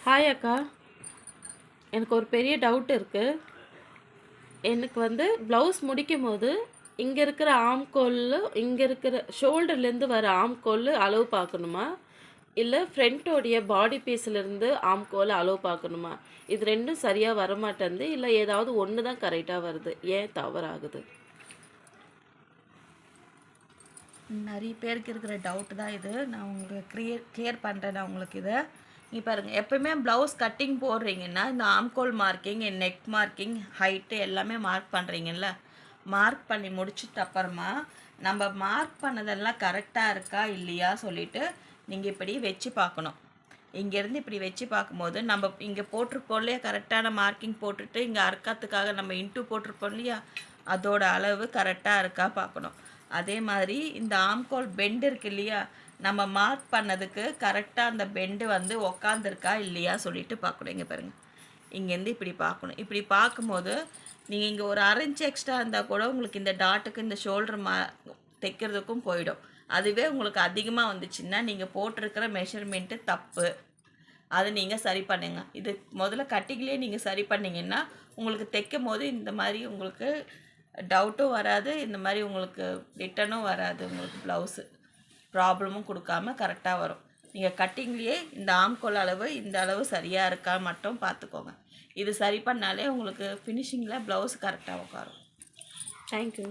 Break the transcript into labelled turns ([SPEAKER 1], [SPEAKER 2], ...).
[SPEAKER 1] Hi அக்கா, எனக்கு ஒரு பெரிய டவுட் இருக்குது. எனக்கு ப்ளவுஸ் முடிக்கும் போது இங்கே இருக்கிற ஆம்கோல், இங்கே இருக்கிற ஷோல்டர்லேருந்து வர ஆம்கோல் அளவு பார்க்கணுமா, இல்லை ஃப்ரண்ட்டோடைய பாடி பீஸ்லேருந்து ஆம்கோல் அளவு பார்க்கணுமா? இது ரெண்டும் சரியாக வரமாட்டேங்குது, இல்லை ஏதாவது ஒன்று தான் கரெக்டாக வருது, ஏன் தவறாகுது?
[SPEAKER 2] நிறைய பேருக்கு இருக்கிற டவுட் தான் இது. நான் உங்களுக்கு கிளியர் பண்ணுறேன். நான் உங்களுக்கு இதை பாருங்கள், எப்போயுமே ப்ளவுஸ் கட்டிங் போடுறீங்கன்னா இந்த ஆம்கோல் மார்க்கிங், நெக் மார்க்கிங், ஹைட்டு எல்லாமே மார்க் பண்ணுறீங்கல்ல. மார்க் பண்ணி முடிச்சிட்டு அப்புறமா நம்ம மார்க் பண்ணதெல்லாம் கரெக்டாக இருக்கா இல்லையா சொல்லிவிட்டு நீங்கள் இப்படி வச்சு பார்க்கணும். இங்கேருந்து இப்படி வச்சு பார்க்கும்போது நம்ம இங்கே போட்டிருப்போம் இல்லையா, கரெக்டான மார்க்கிங் போட்டுட்டு இங்கே அறுக்கிறதுக்காக நம்ம இன்ட்டு போட்டிருப்போம் இல்லையா, அதோட அளவு கரெக்டாக இருக்கா பார்க்கணும். அதே மாதிரி இந்த ஆம்கோல் பெண்டு இருக்கு இல்லையா, நம்ம மார்க் பண்ணதுக்கு கரெக்டாக அந்த பெண்டு உக்காந்துருக்கா இல்லையா சொல்லிட்டு பார்க்கணும். இங்கே பாருங்கள், இங்கேருந்து இப்படி பார்க்கணும். இப்படி பார்க்கும்போது நீங்கள் இங்கே ஒரு 1/2 இன்ச் எக்ஸ்ட்ரா இருந்தால் கூட உங்களுக்கு இந்த டாட்டுக்கு இந்த ஷோல்டர் தைக்கிறதுக்கும் போயிடும். அதுவே உங்களுக்கு அதிகமாக வந்துச்சுன்னா நீங்கள் போட்டிருக்கிற மெஷர்மெண்ட்டு தப்பு. அது நீங்கள் சரி பண்ணுங்க. இது முதல்ல கட்டிங்லேயே நீங்கள் சரி பண்ணிங்கன்னா உங்களுக்கு தைக்கும் போது இந்த மாதிரி உங்களுக்கு டவுட்டும் வராது, இந்த மாதிரி உங்களுக்கு ரிட்டனும் வராது. உங்களுக்கு ப்ளவுஸு ப்ராப்ளமும் கொடுக்காம கரெக்டாக வரும். நீங்கள் கட்டிங்லேயே இந்த ஆம்கோல் அளவு இந்த அளவு சரியாக இருக்கா மட்டும் பார்த்துக்கோங்க. இது சரி பண்ணாலே உங்களுக்கு ஃபினிஷிங்கில் ப்ளவுஸ் கரெக்டாக உட்காரும்.
[SPEAKER 1] தேங்க்யூ.